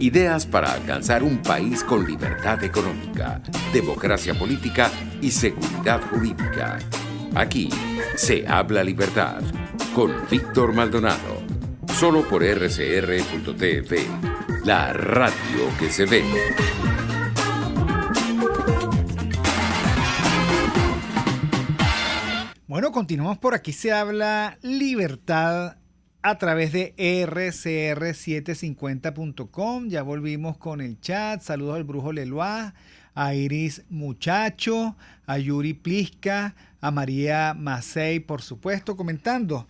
Ideas para alcanzar un país con libertad económica, democracia política y seguridad jurídica. Aquí se habla libertad con Víctor Maldonado. Solo por rcr.tv, la radio que se ve. Bueno, continuamos por Aquí se habla libertad a través de rcr750.com. Ya volvimos con el chat. Saludos al Brujo Lelois, a Iris Muchacho, a Yuri Plisca, a María Macei, por supuesto, comentando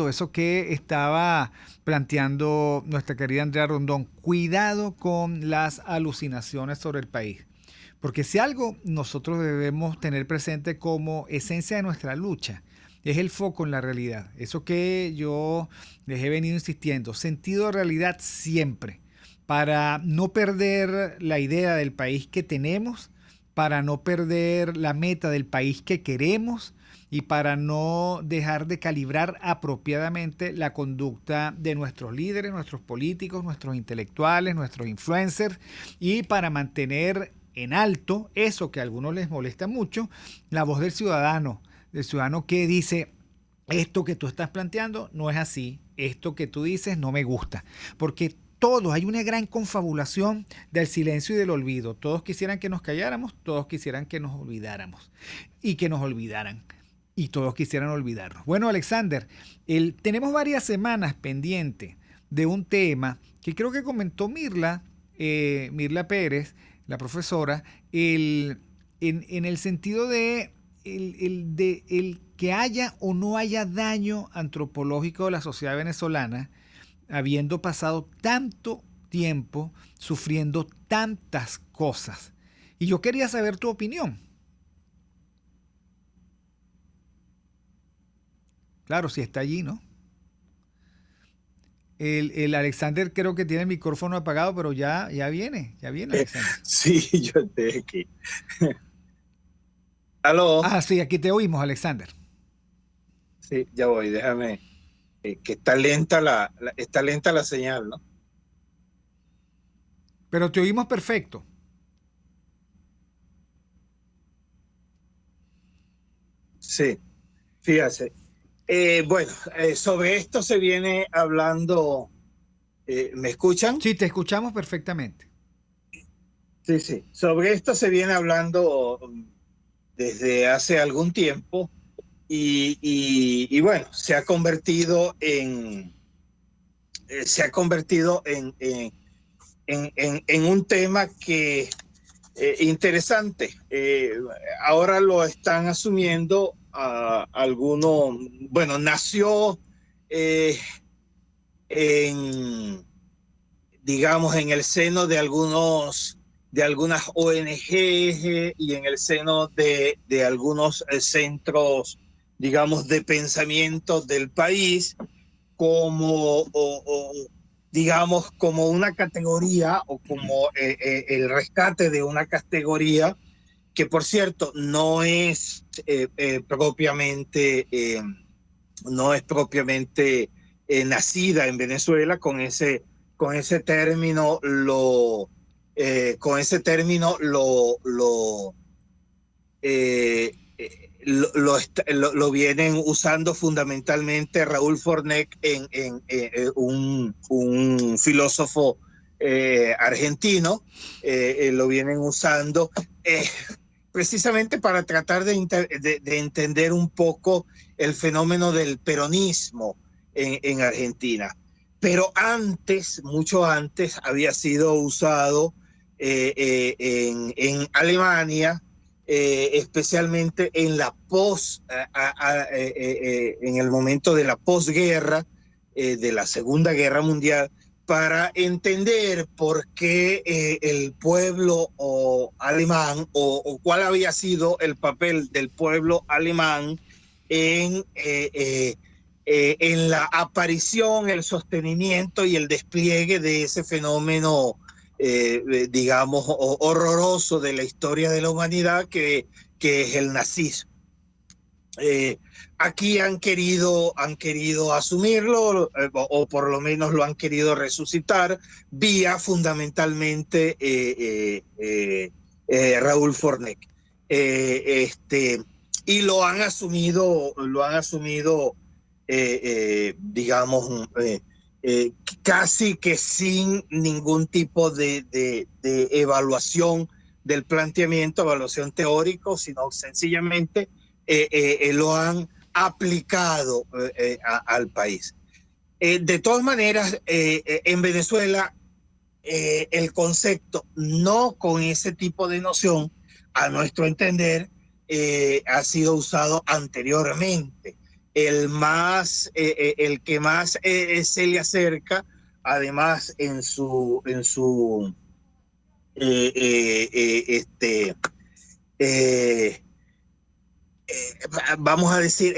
eso que estaba planteando nuestra querida Andrea Rondón. Cuidado con las alucinaciones sobre el país. Porque si algo nosotros debemos tener presente como esencia de nuestra lucha, es el foco en la realidad. Eso que yo les he venido insistiendo, sentido de realidad siempre, para no perder la idea del país que tenemos, para no perder la meta del país que queremos y para no dejar de calibrar apropiadamente la conducta de nuestros líderes, nuestros políticos, nuestros intelectuales, nuestros influencers, y para mantener en alto eso que a algunos les molesta mucho, la voz del ciudadano que dice: esto que tú estás planteando no es así, esto que tú dices no me gusta, porque todos, hay una gran confabulación del silencio y del olvido. Todos quisieran que nos calláramos, todos quisieran que nos olvidáramos y que nos olvidaran, y todos quisieran olvidarnos. Bueno, Alexander, tenemos varias semanas pendientes de un tema que creo que comentó Mirla Pérez, la profesora, en el sentido de el que haya o no haya daño antropológico de la sociedad venezolana, habiendo pasado tanto tiempo sufriendo tantas cosas. Y yo quería saber tu opinión. Claro, si está allí, ¿no? El Alexander creo que tiene el micrófono apagado, pero ya viene Alexander. Sí, yo estoy aquí. ¿Aló? Ah, sí, aquí te oímos, Alexander. Sí, ya voy, déjame. Que está lenta la señal, ¿no? Pero te oímos perfecto. Sí, fíjate. Bueno, sobre esto se viene hablando. ¿Me escuchan? Sí, te escuchamos perfectamente. Sí. Sobre esto se viene hablando desde hace algún tiempo y bueno, se ha convertido en un tema que interesante. Ahora lo están asumiendo algunos. Bueno, nació digamos, en el seno de algunas ONG y en el seno de algunos centros, digamos, de pensamiento del país, como digamos, como una categoría o como el rescate de una categoría que, por cierto, no es propiamente nacida en Venezuela. Con ese término lo vienen usando fundamentalmente Raúl Fornek, un filósofo argentino. Lo vienen usando precisamente para tratar de entender un poco el fenómeno del peronismo en Argentina. Pero antes, mucho antes, había sido usado en Alemania, especialmente en en el momento de la posguerra, de la Segunda Guerra Mundial, para entender por qué el pueblo alemán o cuál había sido el papel del pueblo alemán en la aparición, el sostenimiento y el despliegue de ese fenómeno, digamos, horroroso de la historia de la humanidad que es el nazismo. Aquí han querido asumirlo, o por lo menos lo han querido resucitar vía fundamentalmente Raúl Fornec. Y lo han asumido, digamos, casi que sin ningún tipo de evaluación del planteamiento, evaluación teórico, sino sencillamente lo han aplicado al país. De todas maneras, en Venezuela, el concepto, no con ese tipo de noción, a nuestro entender, ha sido usado anteriormente. El que más se le acerca, además en su vamos a decir,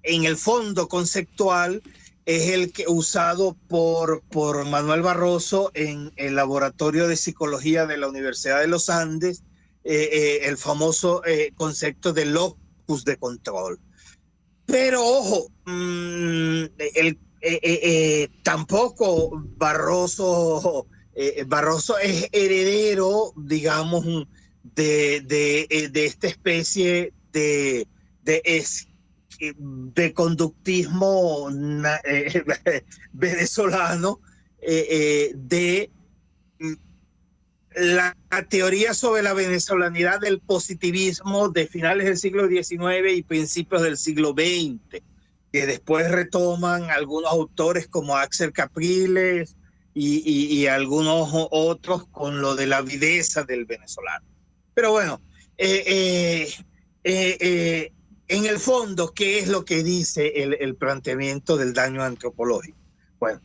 en el fondo conceptual, es el que usado por Manuel Barroso en el Laboratorio de Psicología de la Universidad de los Andes, el famoso concepto de locus de control. Pero ojo, tampoco Barroso es heredero, digamos, de esta especie de conductismo venezolano, de la teoría sobre la venezolanidad del positivismo de finales del siglo XIX y principios del siglo XX, que después retoman algunos autores como Axel Capriles y algunos otros con lo de la viveza del venezolano. Pero bueno, en el fondo, ¿qué es lo que dice el planteamiento del daño antropológico? Bueno,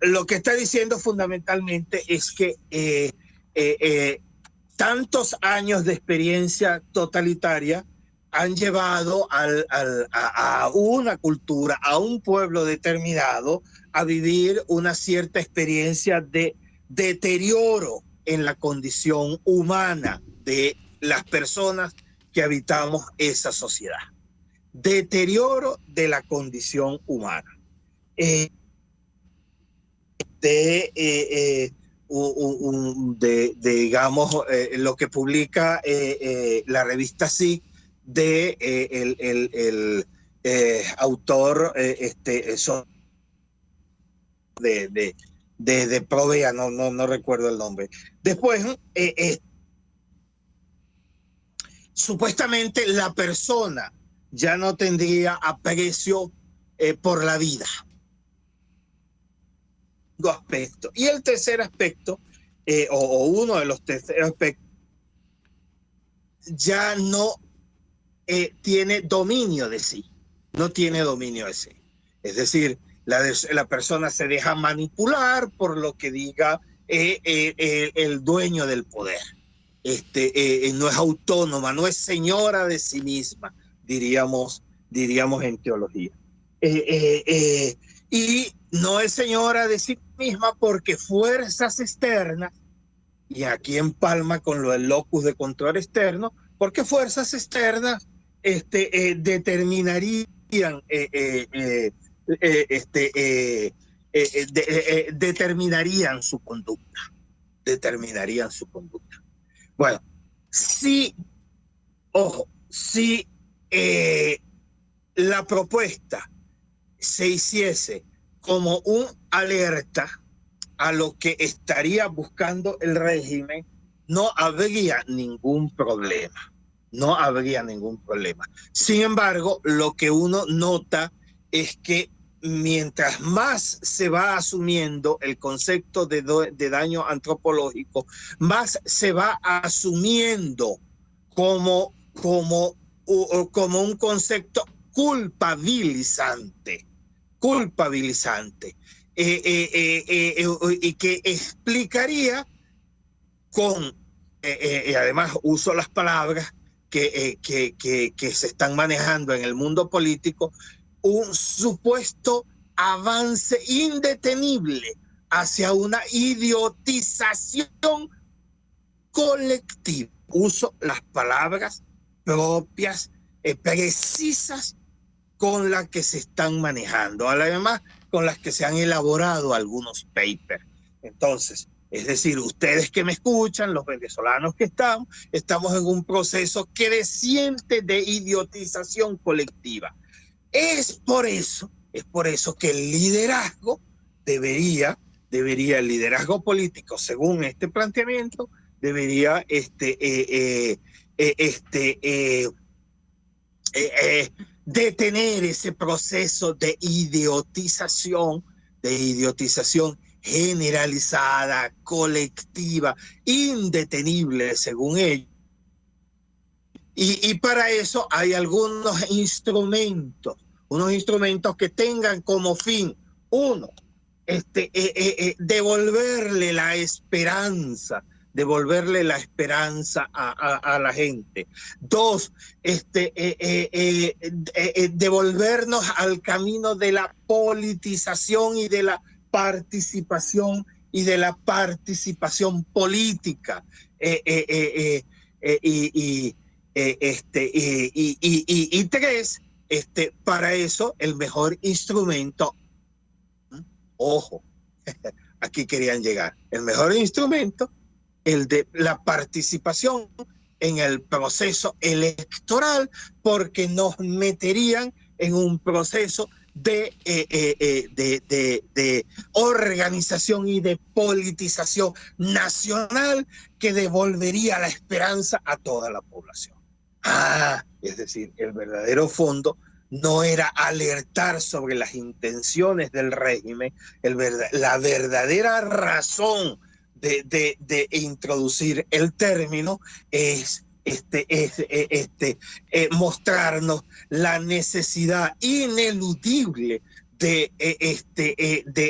lo que está diciendo fundamentalmente es que tantos años de experiencia totalitaria han llevado a una cultura, a un pueblo determinado, a vivir una cierta experiencia de deterioro en la condición humana de las personas que habitamos esa sociedad. Deterioro de la condición humana. Digamos, lo que publica la revista SIC de el autor de Provea, no recuerdo el nombre. Después, supuestamente la persona ya no tendría aprecio por la vida. Aspecto. Y el tercer aspecto, o uno de los terceros aspectos, ya no tiene dominio de sí, no tiene dominio de sí. Es decir, la persona se deja manipular por lo que diga el dueño del poder. No es autónoma, no es señora de sí misma, diríamos en teología. Y no es señora de sí misma porque fuerzas externas, y aquí empalma con lo del locus de control externo, porque fuerzas externas determinarían determinarían su conducta. Bueno, si la propuesta se hiciese como un alerta a lo que estaría buscando el régimen, no habría ningún problema. Sin embargo, lo que uno nota es que mientras más se va asumiendo el concepto de daño antropológico, más se va asumiendo como un concepto culpabilizante, y que explicaría y además uso las palabras que se están manejando en el mundo político, un supuesto avance indetenible hacia una idiotización colectiva. uso las palabras propias, precisas con las que se están manejando, además con las que se han elaborado algunos papers. Entonces, es decir, ustedes que me escuchan, los venezolanos que estamos en un proceso creciente de idiotización colectiva. Es por eso que el liderazgo debería, el liderazgo político, según este planteamiento, debería detener ese proceso de idiotización generalizada, colectiva, indetenible, según ellos. Y para eso hay algunos instrumentos que tengan como fin, uno, devolverle la esperanza a la gente. Dos, devolvernos al camino de la politización y de la participación política. Y tres, para eso el mejor instrumento, ojo, aquí querían llegar, el mejor instrumento, el de la participación en el proceso electoral, porque nos meterían en un proceso de organización y de politización nacional que devolvería la esperanza a toda la población. Es decir, el verdadero fondo no era alertar sobre las intenciones del régimen, la verdadera razón de introducir el término es mostrarnos la necesidad ineludible de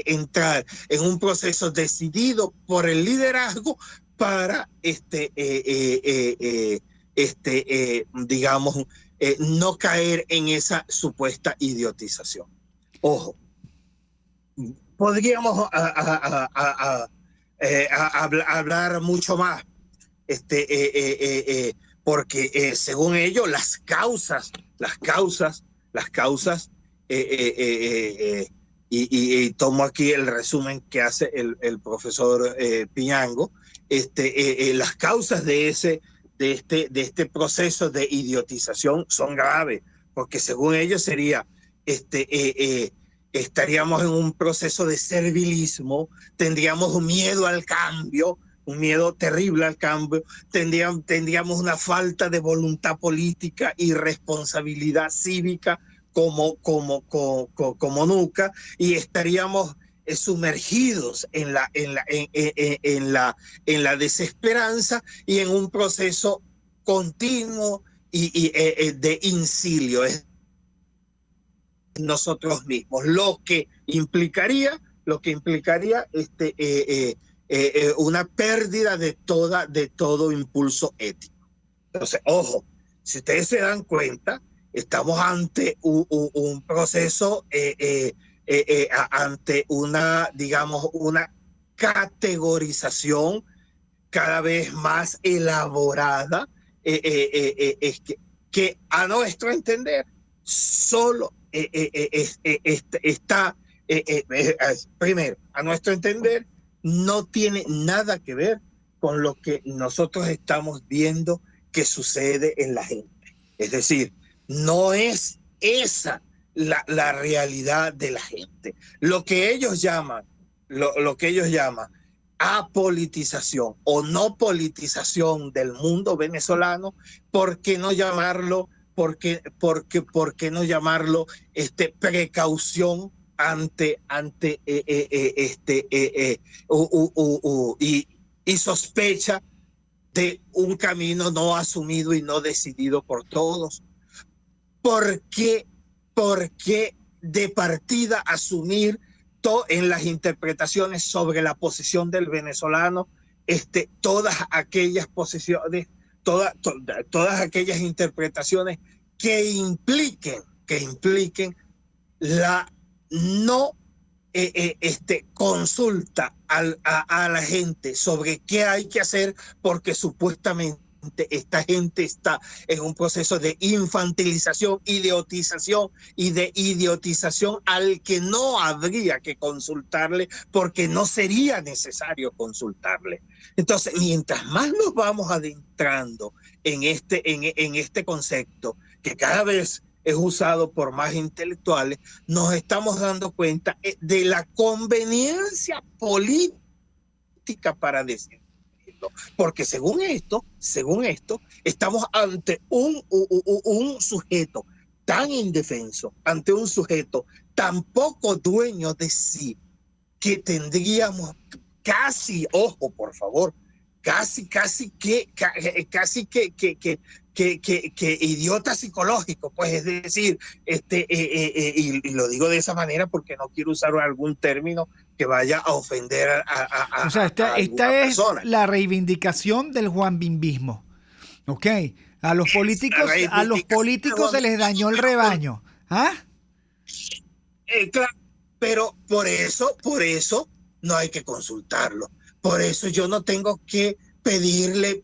entrar en un proceso decidido por el liderazgo para no caer en esa supuesta idiotización. Ojo, podríamos hablar mucho más, porque según ellos las causas, y tomo aquí el resumen que hace el profesor Piñango, las causas de este proceso de idiotización son graves, porque según ellos sería estaríamos en un proceso de servilismo, tendríamos un miedo al cambio, un miedo terrible al cambio, tendríamos una falta de voluntad política y responsabilidad cívica como nunca, y estaríamos sumergidos en la desesperanza y en un proceso continuo y de incilio nosotros mismos, lo que implicaría una pérdida de todo impulso ético. Entonces, ojo, si ustedes se dan cuenta, estamos ante un proceso, ante una categorización cada vez más elaborada, que a nuestro entender solo está, primero, a nuestro entender, no tiene nada que ver con lo que nosotros estamos viendo que sucede en la gente. Es decir, no es esa la realidad de la gente. Lo que ellos llaman apolitización o no politización del mundo venezolano, ¿por qué no llamarlo? ¿Por qué no llamarlo precaución y sospecha de un camino no asumido y no decidido por todos? ¿Por qué de partida asumir en las interpretaciones sobre la posición del venezolano todas aquellas posiciones, todas aquellas interpretaciones que impliquen la no consulta a la gente sobre qué hay que hacer porque supuestamente esta gente está en un proceso de infantilización, idiotización al que no habría que consultarle porque no sería necesario consultarle. Entonces, mientras más nos vamos adentrando en este concepto, que cada vez es usado por más intelectuales, nos estamos dando cuenta de la conveniencia política para decir. Porque según esto, estamos ante un sujeto tan indefenso, ante un sujeto tan poco dueño de sí, que tendríamos casi, ojo, por favor, casi que idiota psicológico, pues es decir, y lo digo de esa manera porque no quiero usar algún término que vaya a ofender o sea, esta es persona. la reivindicación del juanbimbismo. ¿Ok? A los políticos se les dañó el rebaño. ¿Ah? Claro, pero por eso no hay que consultarlo. Por eso yo no tengo que pedirle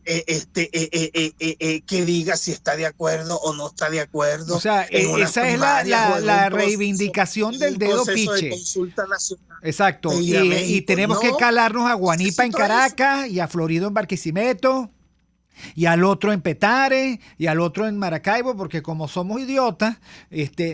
que diga si está de acuerdo o no está de acuerdo. O sea, esa es la reivindicación del dedo piche. De consulta nacional. Exacto. Y tenemos que calarnos a Guanipa en Caracas y a Florido en Barquisimeto y al otro en Petare y al otro en Maracaibo, porque como somos idiotas,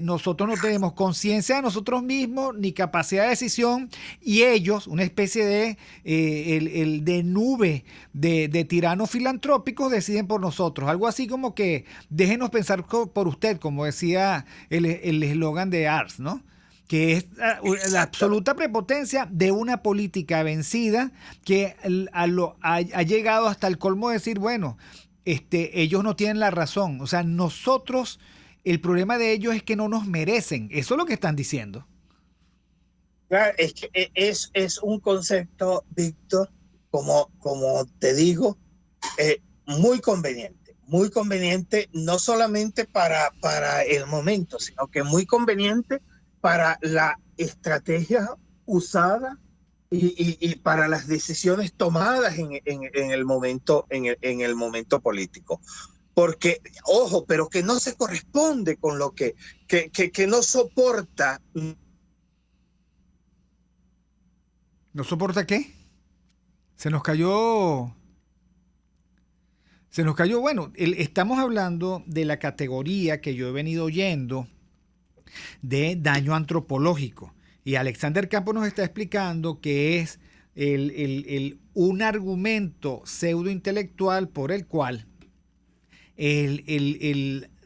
nosotros no tenemos conciencia de nosotros mismos ni capacidad de decisión, y ellos, una especie de de nube de tiranos filantrópicos, deciden por nosotros. Algo así como que déjenos pensar por usted, como decía el eslogan de Ars, ¿no? Que es la absoluta prepotencia de una política vencida que ha llegado hasta el colmo de decir, bueno, ellos no tienen la razón. O sea, nosotros, el problema de ellos es que no nos merecen. Eso es lo que están diciendo. Claro, es que es un concepto, Víctor, como te digo, muy conveniente, no solamente para el momento, sino que muy conveniente para la estrategia usada y para las decisiones tomadas en el momento político. Porque, ojo, pero que no se corresponde con lo que no soporta. ¿No soporta qué? Se nos cayó, bueno, estamos hablando de la categoría que yo he venido oyendo de daño antropológico. Y Alexander Campos nos está explicando que es un argumento pseudointelectual por el cual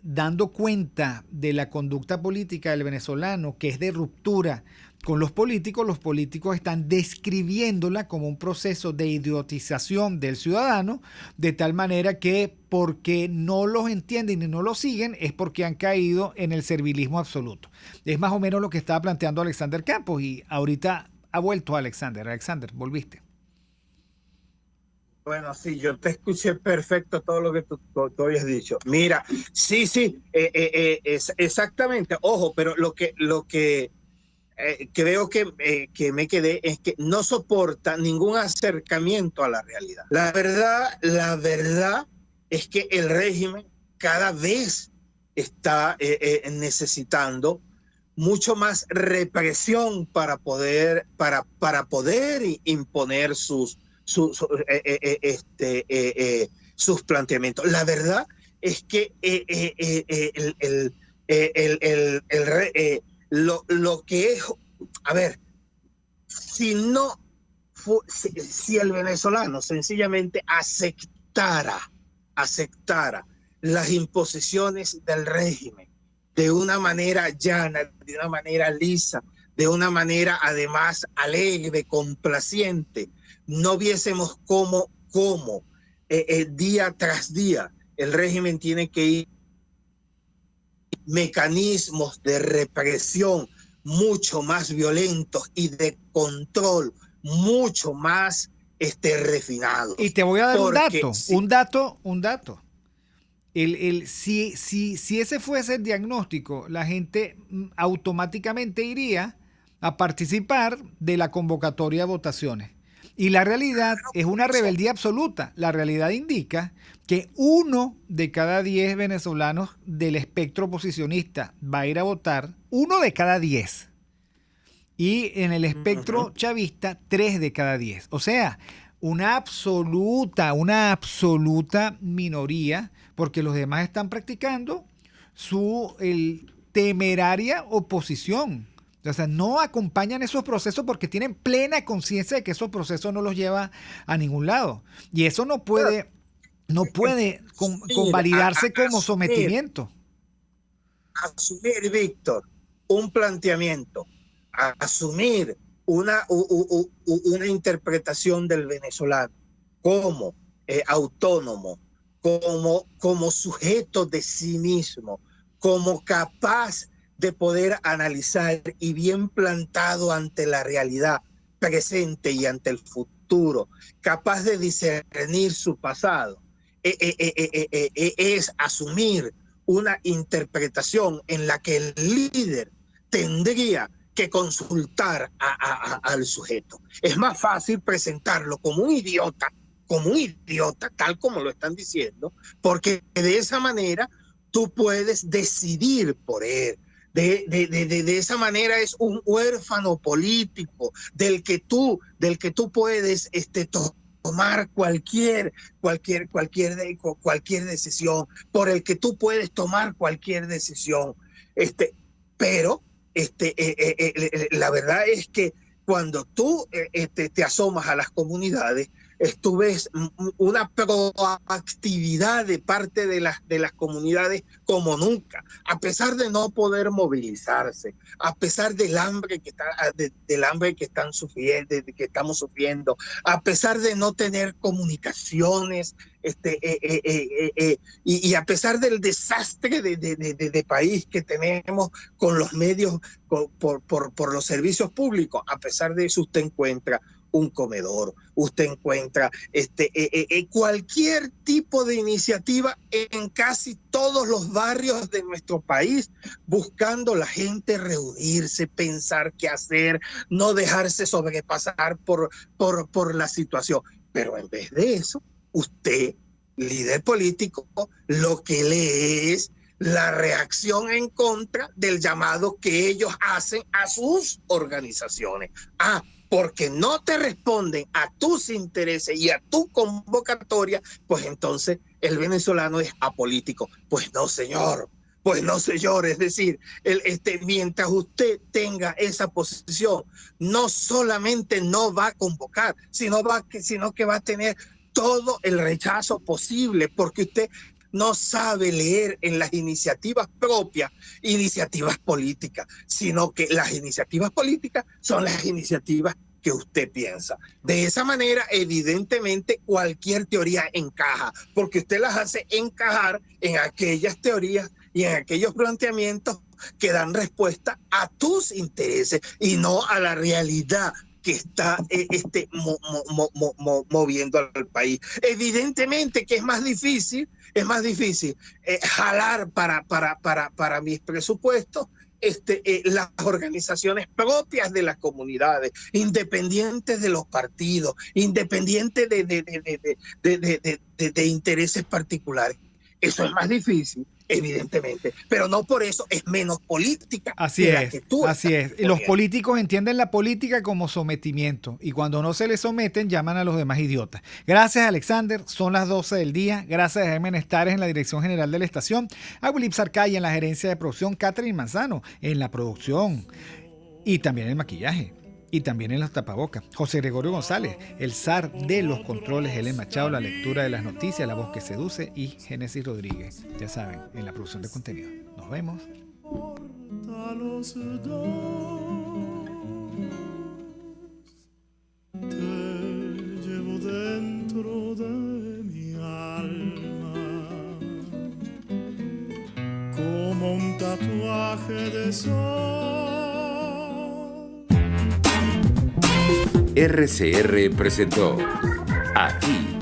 dando cuenta de la conducta política del venezolano, que es de ruptura con los políticos están describiéndola como un proceso de idiotización del ciudadano, de tal manera que porque no los entienden y no los siguen, es porque han caído en el servilismo absoluto. Es más o menos lo que estaba planteando Alexander Campos, y ahorita ha vuelto Alexander. Alexander, volviste. Bueno, sí, yo te escuché perfecto todo lo que tú habías dicho. Mira, sí, exactamente. Ojo, pero lo que creo que me quedé es que no soporta ningún acercamiento a la realidad. La verdad es que el régimen cada vez está necesitando mucho más represión para poder imponer sus planteamientos. La verdad es que lo que es, a ver, si el venezolano sencillamente aceptara las imposiciones del régimen de una manera llana, de una manera lisa, de una manera además alegre, complaciente, no viésemos cómo día tras día el régimen tiene que ir mecanismos de represión mucho más violentos y de control mucho más refinados. Y te voy a dar un dato. Si ese fuese el diagnóstico, la gente automáticamente iría a participar de la convocatoria de votaciones. Y la realidad es una rebeldía absoluta. La realidad indica que 1 de cada 10 venezolanos del espectro oposicionista va a ir a votar, 1 de cada 10. Y en el espectro chavista, 3 de cada 10. O sea, una absoluta minoría, porque los demás están practicando su temeraria oposición. O sea, no acompañan esos procesos porque tienen plena conciencia de que esos procesos no los llevan a ningún lado. Y eso no puede convalidarse como sometimiento. Asumir, Víctor, un planteamiento, asumir una interpretación del venezolano como autónomo, como sujeto de sí mismo, como capaz de poder analizar y bien plantado ante la realidad presente y ante el futuro, capaz de discernir su pasado, es asumir una interpretación en la que el líder tendría que consultar al sujeto. Es más fácil presentarlo como un idiota, tal como lo están diciendo, porque de esa manera tú puedes decidir por él. De esa manera es un huérfano político del que tú puedes tomar cualquier decisión, por el que tú puedes tomar cualquier decisión. Pero la verdad es que cuando tú te asomas a las comunidades, tú ves una proactividad de parte de las comunidades como nunca, a pesar de no poder movilizarse, a pesar del hambre que están sufriendo, que estamos sufriendo, a pesar de no tener comunicaciones, y a pesar del desastre de país que tenemos con los medios, por los servicios públicos. A pesar de eso, usted encuentra un comedor, usted encuentra cualquier tipo de iniciativa en casi todos los barrios de nuestro país, buscando la gente reunirse, pensar qué hacer, no dejarse sobrepasar por la situación. Pero en vez de eso, usted, líder político, lo que lee es la reacción en contra del llamado que ellos hacen a sus organizaciones. Porque no te responden a tus intereses y a tu convocatoria, pues entonces el venezolano es apolítico. Pues no, señor. Es decir, mientras usted tenga esa posición, no solamente no va a convocar, sino que va a tener todo el rechazo posible, porque usted no sabe leer en las iniciativas propias, iniciativas políticas, sino que las iniciativas políticas son las iniciativas que usted piensa. De esa manera, evidentemente, cualquier teoría encaja, porque usted las hace encajar en aquellas teorías y en aquellos planteamientos que dan respuesta a tus intereses y no a la realidad que está moviendo al país. Evidentemente que es más difícil jalar para mis presupuestos las organizaciones propias de las comunidades, independientes de los partidos, independientes de intereses particulares. Eso es más difícil, evidentemente, pero no por eso es menos política. Así es. Los políticos entienden la política como sometimiento y cuando no se les someten llaman a los demás idiotas. Gracias, Alexander. Son las 12 del día. Gracias a Jaime Nestares en la dirección general de la estación, a Wilip Sarcay en la gerencia de producción, Catherine Manzano en la producción y también el maquillaje. Y también en los tapabocas. José Gregorio González, el zar de los controles, Helen Machado, la lectura de las noticias, la voz que seduce, y Génesis Rodríguez, ya saben, en la producción de contenido. Nos vemos. Te llevo dentro de mi alma como un tatuaje de sol. RCR presentó Aquí